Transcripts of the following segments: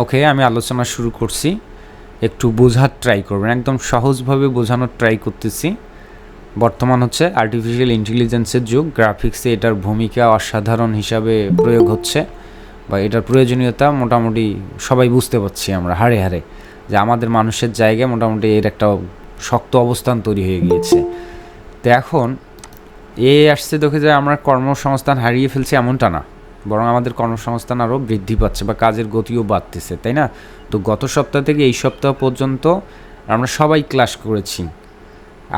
ওকে, আমি আলোচনা শুরু করছি। একটু বোঝার ট্রাই করবেন, একদম সহজভাবে বোঝানোর ট্রাই করতেছি। বর্তমান হচ্ছে আর্টিফিশিয়াল ইন্টেলিজেন্সের যুগ। গ্রাফিক্সে এটার ভূমিকা অসাধারণ হিসাবে প্রয়োগ হচ্ছে, বা এটার প্রয়োজনীয়তা মোটামুটি সবাই বুঝতে পারছি আমরা হাড়ে হাড়ে, যে আমাদের মানুষের জায়গায় মোটামুটি এর একটা শক্ত অবস্থান তৈরি হয়ে গিয়েছে। তো এখন আসছে দেখে যে আমরা কর্মসংস্থান হারিয়ে ফেলছি এমনটা না, বরং আমাদের কর্মসংস্থান আরও বৃদ্ধি পাচ্ছে বা কাজের গতিও বাড়তেছে, তাই না? তো গত সপ্তাহ থেকে এই সপ্তাহ পর্যন্ত আমরা সবাই ক্লাস করেছি।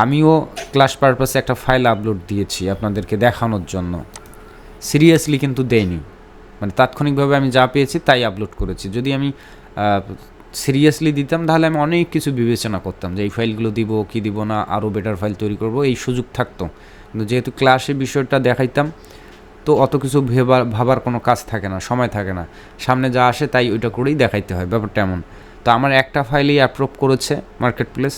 আমিও ক্লাস পারপাসে একটা ফাইল আপলোড দিয়েছি আপনাদেরকে দেখানোর জন্য। সিরিয়াসলি কিন্তু দেইনি, মানে তাৎক্ষণিকভাবে আমি যা পেয়েছি তাই আপলোড করেছি। যদি আমি সিরিয়াসলি দিতাম তাহলে আমি অনেক কিছু বিবেচনা করতাম যে এই ফাইলগুলো দিব কি দিব না, আরও বেটার ফাইল তৈরি করব, এই সুযোগ থাকতো। কিন্তু যেহেতু ক্লাসে বিষয়টা দেখাইতাম, তো অত কিছু ভাবার কোনো কাজ থাকে না, সময় থাকে না, সামনে যা আসে তাই ওইটা করেই দেখাইতে হয়, ব্যাপারটা এমন। তো আমার একটা ফাইলেই অ্যাপ্রুভ করেছে মার্কেট প্লেস,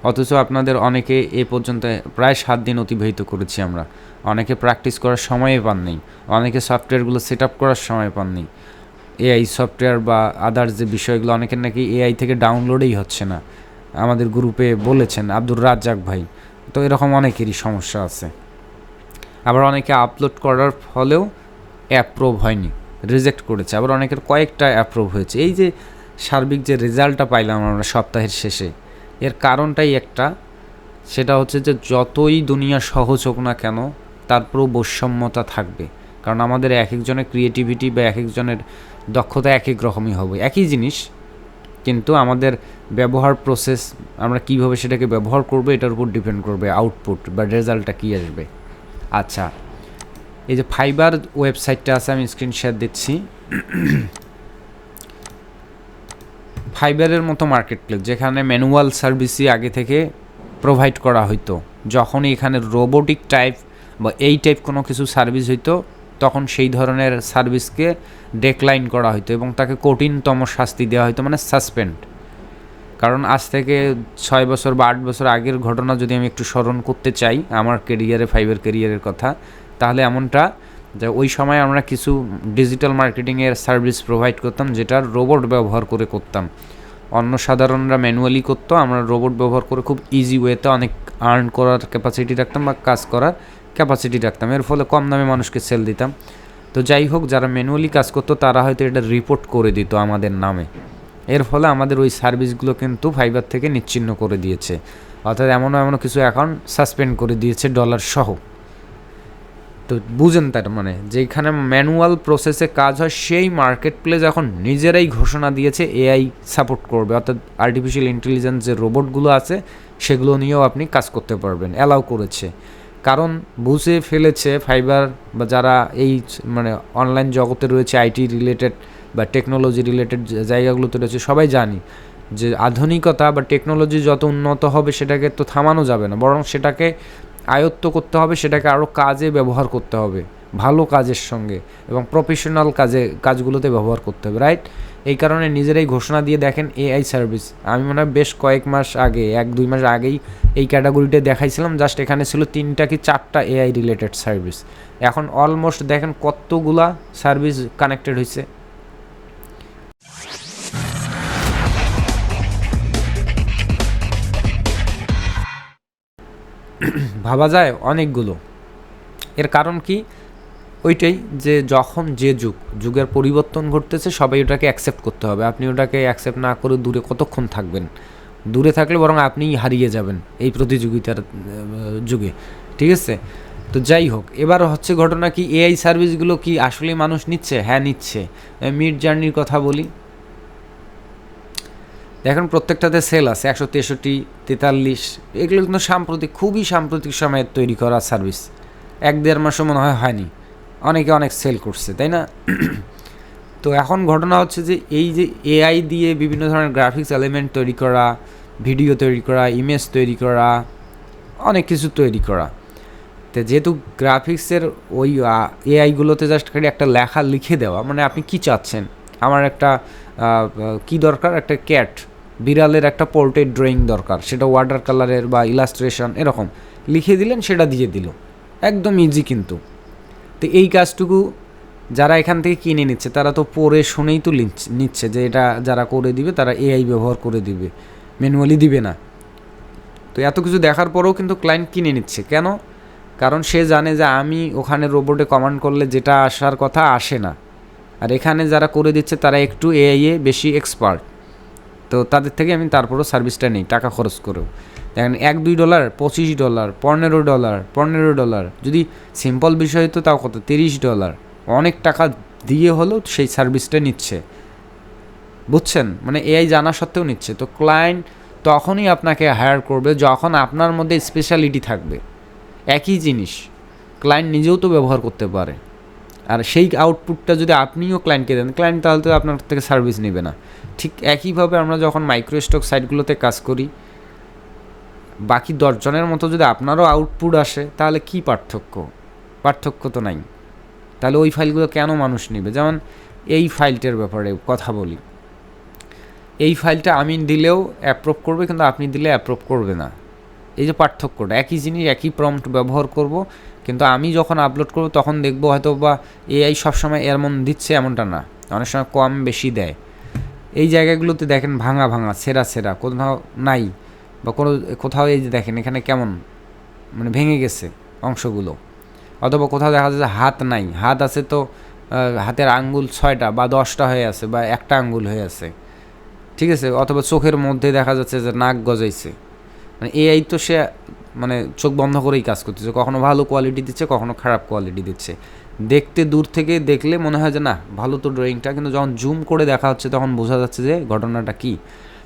অথচ আপনাদের অনেকে এ পর্যন্ত প্রায় 7 দিন অতিবাহিত করেছি আমরা। অনেকে প্র্যাকটিস করার সময়ই পাননি, অনেকে সফটওয়্যারগুলো সেট আপ করার সময় পাননি। এআই সফটওয়্যার বা আদার্স যে বিষয়গুলো অনেকের নাকি এআই থেকে ডাউনলোডেই হচ্ছে না, আমাদের গ্রুপে বলেছেন আব্দুর রাজ্জাক ভাই। তো এরকম অনেকেরই সমস্যা আছে। আবার অনেকে আপলোড করার ফলেও অ্যাপ্রুভ হয়নি, রিজেক্ট করেছে। আবার অনেকের কয়েকটা অ্যাপ্রুভ হয়েছে। এই যে সার্বিক যে রেজাল্টটা পাইলাম আমরা সপ্তাহের শেষে, এর কারণটাই একটা, সেটা হচ্ছে যে যতই দুনিয়া সহজ হোক না কেন, তারপরেও বৈষম্যতা থাকবে। কারণ আমাদের এক একজনের ক্রিয়েটিভিটি বা এক একজনের দক্ষতা এক এক রকমই হবে, একই জিনিস, কিন্তু আমাদের ব্যবহার প্রসেস, আমরা কীভাবে সেটাকে ব্যবহার করবো এটার উপর ডিপেন্ড করবে আউটপুট বা রেজাল্টটা কী আসবে। আচ্ছা, এই যে ফাইবার ওয়েবসাইটটা আছে, আমি স্ক্রিন শেয়ার দিচ্ছি। ফাইবারের মতো মার্কেট প্লেস, যেখানে ম্যানুয়াল সার্ভিসই আগে থেকে প্রোভাইড করা হইতো। যখনই এখানে রোবোটিক টাইপ বা এই টাইপ কোনো কিছু সার্ভিস হইতো, তখন সেই ধরনের সার্ভিসকে ডেক্লাইন করা হইতো এবং তাকে কঠিনতম শাস্তি দেওয়া হইতো, মানে সাসপেন্ড। কারণ আজ থেকে 6 বছর বা 8 বছর আগের ঘটনা যদি আমি একটু স্মরণ করতে চাই আমার কেরিয়ারে, ফাইবার কেরিয়ারের কথা, তাহলে এমনটা যে ওই সময় আমরা কিছু ডিজিটাল মার্কেটিংয়ের সার্ভিস প্রোভাইড করতাম, যেটা রোবট ব্যবহার করে করতাম। অন্য সাধারণরা ম্যানুয়ালি করতো, আমরা রোবট ব্যবহার করে খুব ইজি ওয়েতে অনেক আর্ন করার ক্যাপাসিটি রাখতাম বা কাজ করার ক্যাপাসিটি রাখতাম। এর ফলে কম দামে মানুষকে সেল দিতাম। তো যাই হোক, যারা ম্যানুয়ালি কাজ করতো তারা হয়তো এটা রিপোর্ট করে দিত আমাদের নামে। এর ফলে আমাদের ওই সার্ভিসগুলো কিন্তু ফাইবার থেকে নিচ্ছিন্ন করে দিয়েছে, অর্থাৎ এমনও কিছু অ্যাকাউন্ট সাসপেন্ড করে দিয়েছে ডলার সহ। তো বুঝেন, তার মানে যেখানে ম্যানুয়াল প্রসেসে কাজ হয়, সেই মার্কেট প্লেস এখন নিজেরাই ঘোষণা দিয়েছে এআই সাপোর্ট করবে, অর্থাৎ আর্টিফিশিয়াল ইন্টেলিজেন্স যে রোবটগুলো আছে সেগুলো নিয়েও আপনি কাজ করতে পারবেন, অ্যালাউ করেছে। কারণ বুঝে ফেলেছে ফাইবার বা যারা এই মানে অনলাইন জগতে রয়েছে, আইটি রিলেটেড বা টেকনোলজি রিলেটেড জায়গাগুলোতে রয়েছে, সবাই জানি যে আধুনিকতা বা টেকনোলজি যত উন্নত হবে সেটাকে তো থামানো যাবে না, বরং সেটাকে আয়ত্ত করতে হবে, সেটাকে আরও কাজে ব্যবহার করতে হবে, ভালো কাজের সঙ্গে এবং প্রফেশনাল কাজগুলোতে ব্যবহার করতে হবে, রাইট? এই কারণে নিজেরাই ঘোষণা দিয়ে দেখেন এআই সার্ভিস। আমি মনে হয় বেশ কয়েক মাস আগে, 1-2 মাস আগেই এই ক্যাটাগরিটা দেখাইছিলাম। জাস্ট এখানে ছিল 3টা কি 4টা এআই রিলেটেড সার্ভিস। এখন অলমোস্ট দেখেন কতগুলা সার্ভিস কানেক্টেড হয়েছে। ভাবা যায় অনেকগুলো। এর কারণ কি? ওইটাই যে যখন যে যুগের পরিবর্তন ঘটতেছে, সবাই ওটাকে অ্যাকসেপ্ট করতে হবে। আপনি ওটাকে অ্যাকসেপ্ট না করে দূরে কতক্ষণ থাকবেন? দূরে থাকলে বরং আপনিই হারিয়ে যাবেন এই প্রতিযোগিতার যুগে, ঠিক আছে? তো যাই হোক, এবার হচ্ছে ঘটনা কি, এআই সার্ভিসগুলো কি আসলে মানুষ নিচ্ছে? হ্যাঁ, নিচ্ছে। মিড জার্নির কথা বলি, দেখেন প্রত্যেকটাতে সেল আছে 163, 43। এগুলো কিন্তু সাম্প্রতিক, খুবই সাম্প্রতিক সময়ে তৈরি করা সার্ভিস, 1-1.5 মাসও মনে হয়নি। অনেকে অনেক সেল করছে, তাই না? তো এখন ঘটনা হচ্ছে যে এই যে এআই দিয়ে বিভিন্ন ধরনের গ্রাফিক্স এলিমেন্ট তৈরি করা, ভিডিও তৈরি করা, ইমেজ তৈরি করা, অনেক কিছু তৈরি করা। তো যেহেতু গ্রাফিক্সের ওই এআইগুলোতে জাস্ট খালি একটা লেখা লিখে দেওয়া, মানে আপনি কি চাচ্ছেন, আমার একটা কি দরকার, একটা ক্যাট, বিড়ালের একটা পোর্ট্রেট ড্রয়িং দরকার, সেটা ওয়াটার কালারের বা ইলাস্ট্রেশন, এরকম লিখে দিলেন, সেটা দিয়ে দিল, একদম ইজি। কিন্তু তো এই কাজটুকু যারা এখান থেকে কিনে নিচ্ছে তারা তো পড়ে শুনেই তো নিচ্ছে যে এটা যারা করে দিবে তারা এআই ব্যবহার করে দিবে, ম্যানুয়ালি দিবে না। তো এত কিছু দেখার পরেও কিন্তু ক্লায়েন্ট কিনে নিচ্ছে কেন? কারণ সে জানে যে আমি ওখানে রোবটে কমান্ড করলে যেটা আসার কথা আসে না, আর এখানে যারা করে দিচ্ছে তারা একটু এআইয়ে বেশি এক্সপার্ট, তো তাদের থেকে আমি তারপরও সার্ভিসটা নিই টাকা খরচ করেও। দেখেন $1-2, $25, $15, যদি সিম্পল বিষয় হতো তাও কত, $30, অনেক টাকা দিয়ে হলেও সেই সার্ভিসটা নিচ্ছে, বুঝছেন? মানে এআই জানা সত্ত্বেও নিচ্ছে। তো ক্লায়েন্ট তখনই আপনাকে হায়ার করবে যখন আপনার মধ্যে স্পেশালিটি থাকবে। একই জিনিস ক্লায়েন্ট নিজেও তো ব্যবহার করতে পারে, আর সেই আউটপুটটা যদি আপনিও ক্লায়েন্টকে দেন, ক্লায়েন্ট তাহলে তো আপনার থেকে সার্ভিস নেবে না। ঠিক একইভাবে আমরা যখন মাইক্রো স্টক সাইটগুলোতে কাজ করি, বাকি 10 জনের মতো যদি আপনারও আউটপুট আসে তাহলে কি পার্থক্য তো নাই। তাহলে ওই ফাইলগুলো কেন মানুষ নেবে? যেমন এই ফাইলটার ব্যাপারে কথা বলি, এই ফাইলটা আমি দিলেও অ্যাপ্রুভ করবে, কিন্তু আপনি দিলে অ্যাপ্রুভ করবে না। এই যে পার্থক্যটা, একই জিনিস একই প্রম্পট ব্যবহার করব, কিন্তু আমি যখন আপলোড করব তখন দেখবো হয়তো বা এআই সবসময় এমন দিচ্ছে এমনটা না, অনেক সময় কম বেশি দেয়। এই জায়গাগুলোতে দেখেন ভাঙা ছেঁড়া কোথাও নাই, বা কোথাও এই যে দেখেন এখানে কেমন মানে ভেঙে গেছে অংশগুলো, অথবা কোথাও দেখা যাচ্ছে হাত নাই, হাত আছে তো হাতের আঙ্গুল 6টা বা 10টা হয়ে আছে, বা একটা আঙ্গুল হয়ে আছে, ঠিক আছে? অথবা চোখের মধ্যে দেখা যাচ্ছে যে নাক গজাইছে। মানে এআই তো সে মানে চোখ বন্ধ করেই কাজ করতেছে, কখনো ভালো কোয়ালিটি দিচ্ছে, কখনো খারাপ কোয়ালিটি দিচ্ছে। দেখতে দূর থেকে দেখলে মনে হয় যে না ভালো তো ড্রয়িংটা, কিন্তু যখন জুম করে দেখা হচ্ছে তখন বোঝা যাচ্ছে যে ঘটনাটা কী।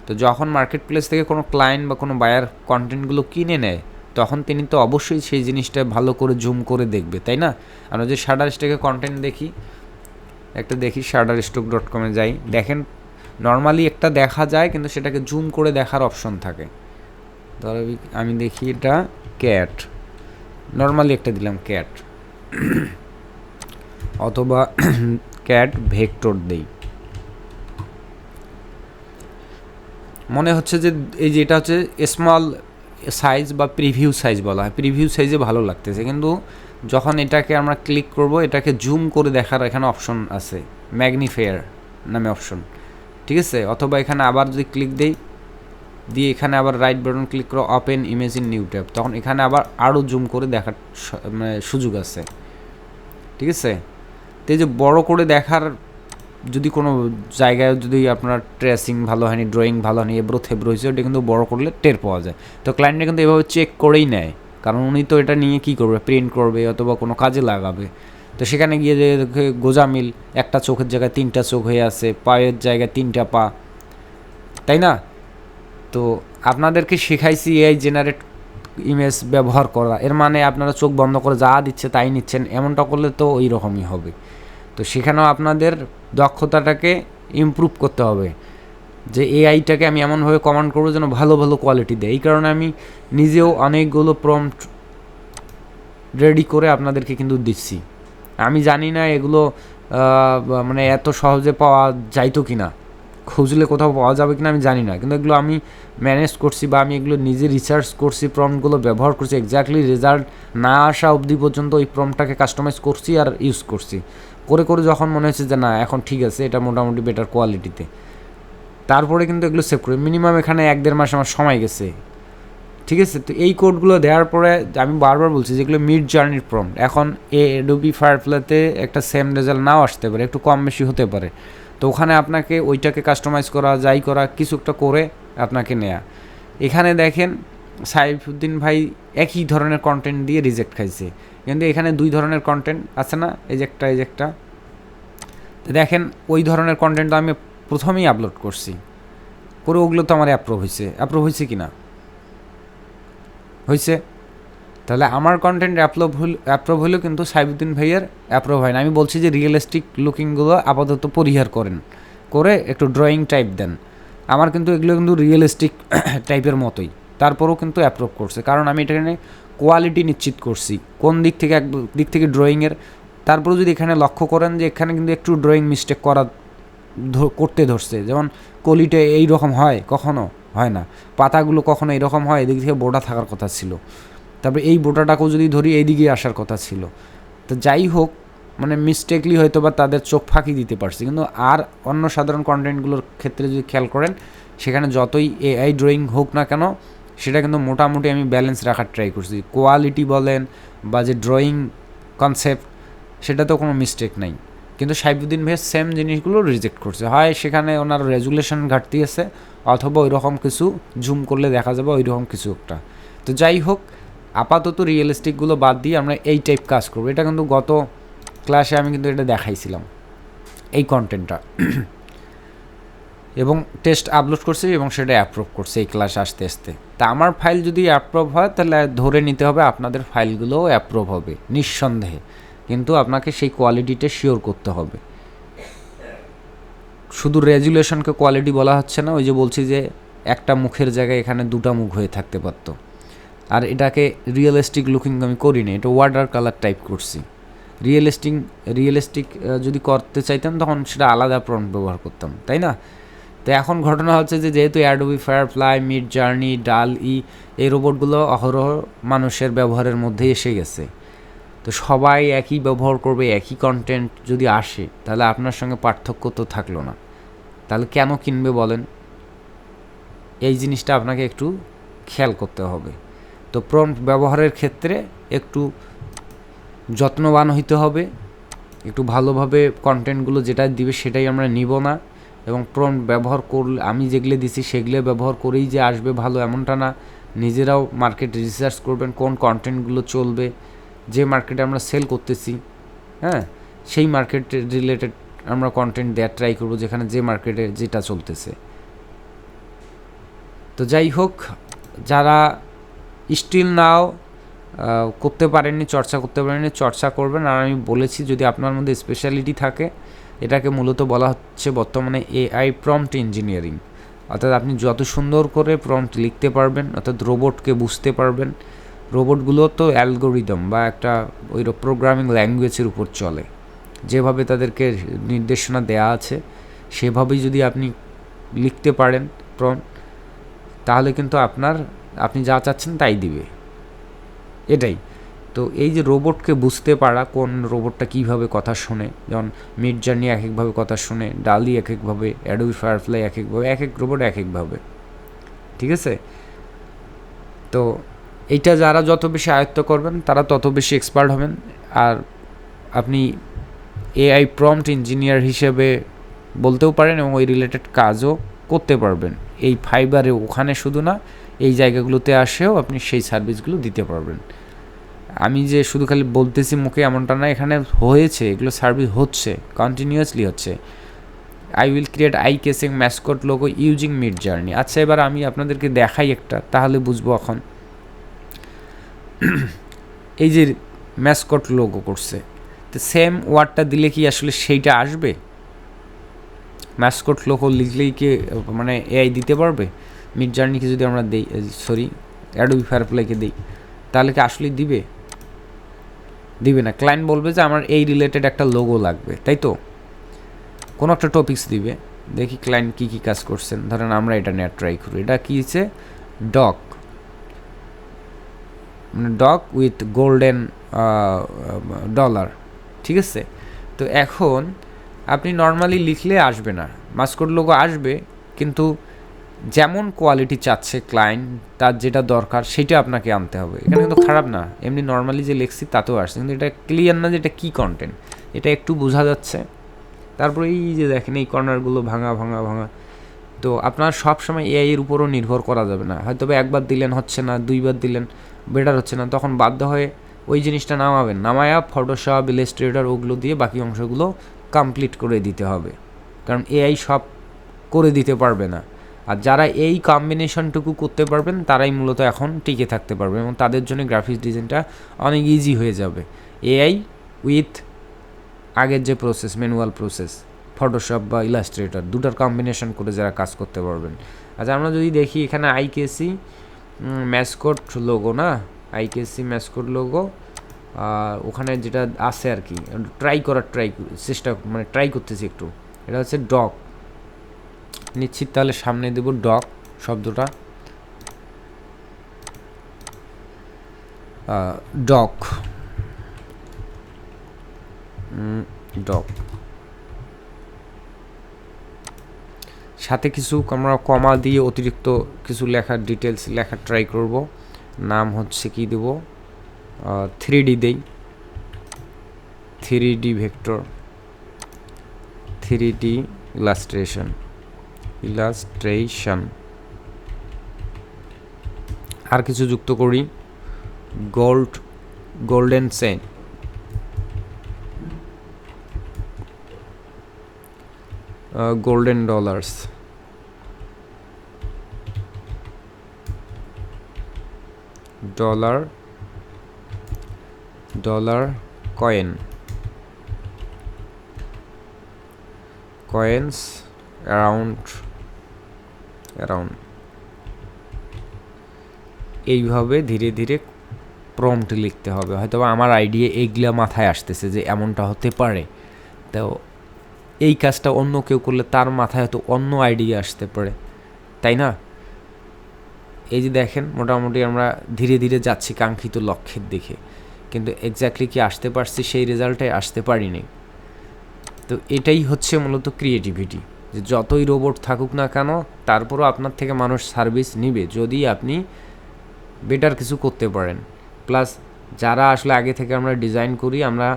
তো যখন মার্কেট প্লেস থেকে কোনো ক্লায়েন্ট বা কোনো বায়ার কন্টেন্টগুলো কিনে নেয়, তখন তিনি তো অবশ্যই সেই জিনিসটা ভালো করে জুম করে দেখবে, তাই না? আমরা যে শাটারস্টকে কন্টেন্ট দেখি, shutterstock.com-এ যাই, দেখেন নর্মালি একটা দেখা যায়, কিন্তু সেটাকে জুম করে দেখার অপশন থাকে। ধরো আমি দেখি এটা ক্যাট, নর্মালি একটা দিলাম ক্যাট, অথবা ক্যাট ভেক্টর দেই, মনে হচ্ছে যে এই যে এটা হচ্ছে স্মল সাইজ বা প্রিভিউ সাইজ বলা হয়, প্রিভিউ সাইজে ভালো লাগতেছে, কিন্তু যখন এটাকে আমরা ক্লিক করব, এটাকে জুম করে দেখার এখানে অপশন আছে, ম্যাগনিফায়ার নামে অপশন, ঠিক আছে? অথবা এখানে আবার যদি ক্লিক দিয়ে এখানে আবার রাইট বাটন ক্লিক করে open image in new tab, তখন এখানে আবার আরও জুম করে দেখার মানে সুযোগ আছে, ঠিক আছে? তো এই যে বড় করে দেখার, যদি কোনো জায়গায় যদি আপনার ট্রেসিং ভালো হয়নি, ড্রয়িং ভালো হয়নি, এবড়ো থেবড়ো হয়েছে, ওটা কিন্তু বড় করলে টের পাওয়া যায়। তো ক্লায়েন্টরা কিন্তু এভাবে চেক করেই নেয়, কারণ উনি তো এটা নিয়ে কী করবে, প্রিন্ট করবে অথবা কোনো কাজে লাগাবে। তো সেখানে গিয়ে যে গোজামিল, একটা চোখের জায়গায় 3টা চোখ হয়ে আছে, পায়ের জায়গায় 3টা পা, তাই না? তো আপনাদেরকে শেখাইছি এআই জেনারেট ইমেজ ব্যবহার করা, এর মানে আপনারা চোখ বন্ধ করে যা দিচ্ছে তাই নিচ্ছেন, এমনটা করলে তো ওই রকমই হবে। তো সেখানেও আপনাদের দক্ষতাটাকে ইমপ্রুভ করতে হবে, যে এআইটাকে আমি এমনভাবে কমান্ড করবো যেন ভালো ভালো কোয়ালিটি দেয়। এই কারণে আমি নিজেও অনেকগুলো প্রম্পট রেডি করে আপনাদেরকে কিন্তু দিচ্ছি। আমি জানি না এগুলো মানে এত সহজে পাওয়া যাইতো কি না, খুঁজলে কোথাও পাওয়া যাবে কিনা আমি জানি না, কিন্তু এগুলো আমি ম্যানেজ করছি, বা আমি এগুলো নিজে রিসার্চ করছি, প্রম্পটগুলো ব্যবহার করছি, এক্স্যাক্টলি রেজাল্ট না আসা অবধি পর্যন্ত ওই প্রম্পটটাকে কাস্টমাইজ করছি আর ইউজ করছি, করে যখন মনে হচ্ছে যে না এখন ঠিক আছে, এটা মোটামুটি বেটার কোয়ালিটিতে, তারপরে কিন্তু এগুলো সেভ করি। মিনিমাম এখানে 1-1.5 মাস আমার সময় গেছে, ঠিক আছে? তো এই কোডগুলো দেওয়ার পরে আমি বারবার বলছি যেগুলো মিড জার্নির প্রম্পট, এখন অ্যাডোবি ফায়ারফ্লাইতে একটা সেম রেজাল্ট নাও আসতে পারে, একটু কম বেশি হতে পারে। তো ওখানে আপনাকে ওইটাকে কাস্টমাইজ করা, যাই করা, কিছু একটা করে আপনাকে নেয়া। এখানে দেখেন সাইফুদ্দিন ভাই একই ধরনের কন্টেন্ট দিয়ে রিজেক্ট খাইছে, কিন্তু এখানে 2 ধরনের কন্টেন্ট আছে না, এই যে একটা। তো দেখেন ওই ধরনের কন্টেন্ট তো আমি প্রথমেই আপলোড করছি, করে ওগুলো তো আমার অ্যাপ্রুভ হয়েছে কি না? হয়েছে। তাহলে আমার কন্টেন্ট অ্যাপ্রুভ হলেও কিন্তু সাইফুদ্দিন ভাইয়ের অ্যাপ্রুভ হয় না। আমি বলছি যে রিয়েলিস্টিক লুকিংগুলো আপাতত পরিহার করে একটু ড্রয়িং টাইপ দেন। আমার কিন্তু এগুলো কিন্তু রিয়েলিস্টিক টাইপের মতোই, তারপরেও কিন্তু অ্যাপ্রুভ করছে, কারণ আমি এখানে কোয়ালিটি নিশ্চিত করছি কোন দিক থেকে ড্রয়িংয়ের। তারপরেও যদি এখানে লক্ষ্য করেন যে এখানে কিন্তু একটু ড্রয়িং মিস্টেক করতে ধরছে, যেমন কলিটা এই রকম হয়, কখনো হয় না, পাতাগুলো কখনো এরকম হয়, এদিক থেকে বোটা থাকার কথা ছিল, তারপরে এই বোটাটাকেও যদি ধরি এইদিকে আসার কথা ছিল। তো যাই হোক, মানে মিস্টেকলি হয়তো বা তাদের চোখ ফাঁকি দিতে পারছি, কিন্তু আর অন্য সাধারণ কন্টেন্টগুলোর ক্ষেত্রে যদি খেয়াল করেন সেখানে যতই এআই ড্রয়িং হোক না কেন সেটা কিন্তু মোটামুটি আমি ব্যালেন্স রাখার ট্রাই করছি। কোয়ালিটি বলেন বা যে ড্রয়িং কনসেপ্ট সেটাতেও কোনো মিস্টেক নাই, কিন্তু সাইফুদ্দিন ভাইয়ের সেম জিনিসগুলো রিজেক্ট করছে। হয় সেখানে ওনার রেজুলেশন ঘাটতি আছে, অথবা ওই রকম কিছু জুম করলে দেখা যাবে ওই রকম কিছু একটা। তো যাই হোক, আপাতত রিয়েলিস্টিকগুলো বাদ দিয়ে আমরা এই টাইপ কাজ করবো। এটা কিন্তু গত ক্লাসে আমি কিন্তু এটা দেখাইছিলাম এই কন্টেন্টটা, এবং টেস্ট আপলোড করছি এবং সেটা অ্যাপ্রুভ করছে এই ক্লাস আসতে আসতে। তা আমার ফাইল যদি অ্যাপ্রুভ হয় তাহলে ধরে নিতে হবে আপনাদের ফাইলগুলোও অ্যাপ্রুভ হবে নিঃসন্দেহে, কিন্তু আপনাকে সেই কোয়ালিটিটা শিওর করতে হবে। শুধু রেজুলেশনকে কোয়ালিটি বলা হচ্ছে না, ওই যে বলছি যে একটা মুখের জায়গায় এখানে দুটা মুখ হয়ে থাকতে পারতো। আর এটাকে রিয়েলিস্টিক লুকিং আমি করিনি, এটা ওয়াটার কালার টাইপ করছি। রিয়েলিস্টিক যদি করতে চাইতাম তখন সেটা আলাদা প্রম্পট ব্যবহার করতাম, তাই না? তো এখন ঘটনা হচ্ছে যে যেহেতু অ্যাডোবি ফায়ারফ্লাই, মিড জার্নি, ডাল-ই এই রোবটগুলো অহরহ মানুষের ব্যবহারের মধ্যে এসে গেছে। তো সবাই একই ব্যবহার করবে, একই কন্টেন্ট যদি আসে তাহলে আপনার সঙ্গে পার্থক্য তো থাকলো না। তাহলে কেন কিনবে বলেন? এই জিনিসটা আপনাকে একটু খেয়াল করতে হবে। তো প্রম্পট ব্যবহারের ক্ষেত্রে একটু যত্নবান হইতে হবে, একটু ভালোভাবে কন্টেন্টগুলো যেটা দিবে সেটাই আমরা নিব না, এবং প্রম্পট ব্যবহার করলে আমি যেগুলো দিছি সেগুলো ব্যবহার করেই যে আসবে ভালো এমনটা না। নিজেরাও মার্কেট রিসার্চ করবেন কোন কন্টেন্টগুলো চলবে, যে মার্কেটে আমরা সেল করতেছি, হ্যাঁ সেই মার্কেট রিলেটেড আমরা কন্টেন্ট দেওয়ার ট্রাই করবো, যেখানে যে মার্কেটে যেটা চলতেছে। তো যাই হোক, যারা স্টিল নাও করতে পারেননি, চর্চা করতে পারেননি, চর্চা করবেন। আর আমি বলেছি যদি আপনার মধ্যে স্পেশালিটি থাকে, এটাকে মূলত বলা হচ্ছে বর্তমানে এআই প্রম্পট ইঞ্জিনিয়ারিং। অর্থাৎ আপনি যত সুন্দর করে প্রম্পট লিখতে পারবেন, অর্থাৎ রোবটকে বুঝতে পারবেন। রোবটগুলো তো অ্যালগোরিদম বা একটা ওই প্রোগ্রামিং ল্যাঙ্গুয়েজের উপর চলে, যেভাবে তাদেরকে নির্দেশনা দেয়া আছে সেভাবেই যদি আপনি লিখতে পারেন প্রম্পট, তাহলে কিন্তু আপনি যা চাচ্ছেন তাই দিবে, এটাই। তো এই যে রোবটকে বুঝতে পারা, কোন রোবটটা কীভাবে কথা শোনে, যেমন মিড জার্নি এক একভাবে কথা শোনে, ডালি এক একভাবে, অ্যাডোবি ফায়ারফ্লাই এক একভাবে, এক এক রোবট এক একভাবে, ঠিক আছে? তো এইটা যারা যত বেশি আয়ত্ত করবেন তারা তত বেশি এক্সপার্ট হবেন। আর আপনি এআই প্রম্পট ইঞ্জিনিয়ার হিসেবে বলতেও পারেন এবং ওই রিলেটেড কাজও করতে পারবেন। এই ফাইবারে ওখানে শুধু না, এই জায়গাগুলোতে আসেও আপনি সেই সার্ভিসগুলো দিতে পারবেন। আমি যে শুধু খালি বলতেছি মুখে এমনটা না, এখানে হয়েছে, এগুলো সার্ভিস হচ্ছে, কন্টিনিউয়াসলি হচ্ছে। I will create I casing mascot logo using mid journey. আচ্ছা, এবার আমি আপনাদেরকে দেখাই একটা, তাহলে বুঝবো। এখন এই যে ম্যাসকট লোগো করছে, তো সেম ওয়ার্ডটা দিলে কি আসলে সেইটা আসবে? ম্যাসকট লোগো লিখলেই কি মানে এআই দিতে পারবে? মিড জার্নিকে যদি আমরা দিই, সরি অ্যাডোবি ফায়ারফ্লাইকে দিই, তাহলে কি আসলে দিবে না। ক্লায়েন্ট বলবে যে আমার এই রিলেটেড একটা লোগো লাগবে, তাই তো? কোনো একটা টপিক্স দিবে, দেখি ক্লায়েন্ট কী কী কাজ করছেন। ধরেন আমরা এটা নিয়ে ট্রাই করি। এটা কী হচ্ছে? ডগ, মানে ডগ উইথ গোল্ডেন ডলার, ঠিক আছে? তো এখন আপনি নর্মালি লিখলে আসবে না, মাস্কট লোগো আসবে, কিন্তু যেমন কোয়ালিটি চাচ্ছে ক্লায়েন্ট, তার যেটা দরকার সেটা আপনাকে আনতে হবে। এখানে কিন্তু খারাপ না, এমনি নর্মালি যে লিখছি তাতেও আসছে, কিন্তু এটা ক্লিয়ার না যে এটা কী কন্টেন্ট, এটা একটু বোঝা যাচ্ছে। তারপরে এই যে দেখেন এই কর্নারগুলো ভাঙা। তো আপনার সব সময় এআই এর উপরও নির্ভর করা যাবে না। হয়তো একবার দিলেন হচ্ছে না, দুইবার দিলেন বেটার হচ্ছে না, তখন বাধ্য হয়ে ওই জিনিসটা নামায়া ফটোশপ, ইলাস্ট্রেটর ওগুলো দিয়ে বাকি অংশগুলো কমপ্লিট করে দিতে হবে, কারণ এআই সব করে দিতে পারবে না। আর যারা এই কম্বিনেশনটুকু করতে পারবেন তারাই মূলত এখন টিকে থাকতে পারবে, এবং তাদের জন্য গ্রাফিক্স ডিজাইনটা অনেক ইজি হয়ে যাবে। এআই উইথ আগের যে প্রসেস, ম্যানুয়াল প্রসেস, ফটোশপ বা ইলাস্ট্রেটর দুটার কম্বিনেশন করে যারা কাজ করতে পারবেন। আচ্ছা, আমরা যদি দেখি এখানে আইকেসি ম্যাসকট লোগো, না আইকেসি ম্যাসকট লোগো, আর ওখানে যেটা আছে আর কি ট্রাই করতেছি একটু। এটা হচ্ছে ডগ, নিশ্চিত তাহলে সামনে দেব ডগ শব্দটা, ডগ ডক, সাথে কিছু আমরা কমা দিয়ে অতিরিক্ত কিছু লেখার ডিটেলস লেখার ট্রাই করব। নাম হচ্ছে কি দেব, 3D দেই, 3D ভেক্টর, 3D ইলাস্ট্রেশন, আর কিছু যুক্ত করি, golden chain, golden dollars, dollar coins around, এইভাবে ধীরে ধীরে প্রম্পট লিখতে হবে। হয়তো আমার আইডিয়া এইগুলা মাথায় আসতেছে যে এমনটা হতে পারে, তো এই কাজটা অন্য কেউ করলে তার মাথায় হয়তো অন্য আইডিয়া আসতে পারে, তাই না? এই যে দেখেন মোটামুটি আমরা ধীরে ধীরে যাচ্ছি কাঙ্ক্ষিত লক্ষ্যের দিকে, কিন্তু এক্স্যাক্টলি কি আসতে পারছি সেই রেজাল্টে আসতে পারিনি। তো এটাই হচ্ছে মূলত ক্রিয়েটিভিটি, যে যতই রোবট থাকুক না কেন তারপরও আপনার থেকে মানুষ সার্ভিস নিবে যদি আপনি বেটার কিছু করতে পারেন। প্লাস যারা আসলে আগে থেকে আমরা ডিজাইন করি, আমরা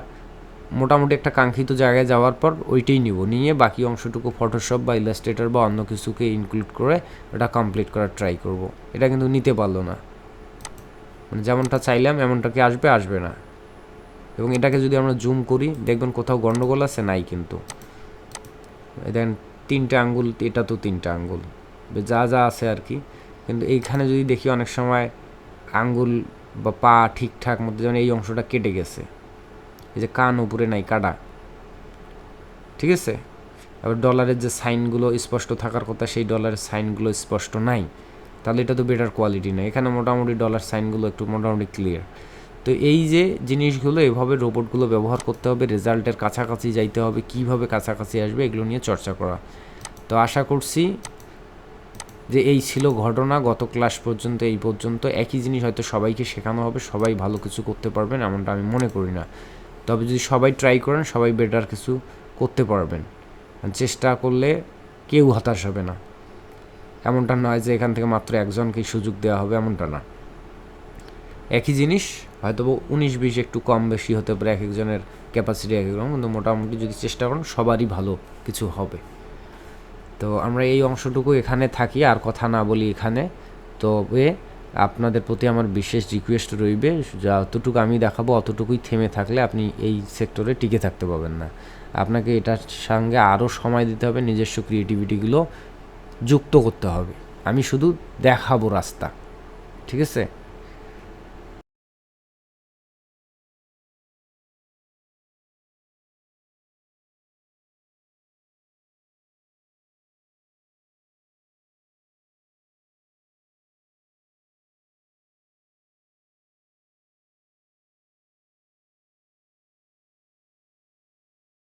মোটামুটি একটা কাঙ্ক্ষিত জায়গায় যাওয়ার পর ওইটাই নিয়ে বাকি অংশটুকু ফটোশপ বা ইলাস্ট্রেটর বা অন্য কিছুকে ইনক্লুড করে এটা কমপ্লিট করার ট্রাই করব। এটা কিন্তু নিতে পারলো না, মানে যেমনটা চাইলাম এমনটা কি আসবে না। এবং এটাকে যদি আমরা জুম করি দেখবেন কোথাও গন্ডগোল আছে, নাই কিন্তু দেখেন 3টে আঙ্গুল, এটা তো 3টে আঙ্গুল যা আছে আর কি। কিন্তু এইখানে যদি দেখি অনেক সময় আঙ্গুল বা পা ঠিকঠাক মতো, যেমন এই অংশটা কেটে গেছে, এই যে কান উপরে নাই, কাটা, ঠিক আছে। আবার ডলারের যে সাইনগুলো স্পষ্ট থাকার কথা সেই ডলারের সাইনগুলো স্পষ্ট নাই, তাহলে এটা তো বেটার কোয়ালিটি না। এখানে মোটামুটি ডলার সাইনগুলো একটু মোটামুটি ক্লিয়ার। তো এই যে জিনিসগুলো এভাবে রোবটগুলো ব্যবহার করতে হবে, রেজাল্টের কাছাকাছি যাইতে হবে, কিভাবে কাছাকাছি আসবে এগুলো নিয়ে চর্চা করা। তো আশা করছি যে এই ছিল ঘটনা গত ক্লাস পর্যন্ত, এই পর্যন্ত একই জিনিস হয়তো সবাইকে শেখানো হবে, সবাই ভালো কিছু করতে পারবেন এমনটা আমি মনে করি না। তবে যদি সবাই ট্রাই করেন সবাই বেটার কিছু করতে পারবেন, চেষ্টা করলে কেউ হতাশ হবে না। এমনটা নয় যে এখান থেকে মাত্র একজনকেই সুযোগ দেওয়া হবে, এমনটা না। একই জিনিস হয়তো 19-20 একটু কম বেশি হতে পারে, এক একজনের ক্যাপাসিটি এক এক রকম, কিন্তু মোটামুটি যদি চেষ্টা করেন সবারই ভালো কিছু হবে। তো আমরা এই অংশটুকু এখানে থাকি, আর কথা না বলি এখানে। তবে আপনাদের প্রতি আমার বিশেষ রিকোয়েস্ট রইবে, যতটুকু আমি দেখাবো অতটুকুই থেমে থাকলে আপনি এই সেক্টরে টিকে থাকতে পারবেন না। আপনাকে এটার সঙ্গে আরও সময় দিতে হবে, নিজস্ব ক্রিয়েটিভিটিগুলো যুক্ত করতে হবে। আমি শুধু দেখাবো রাস্তা, ঠিক আছে।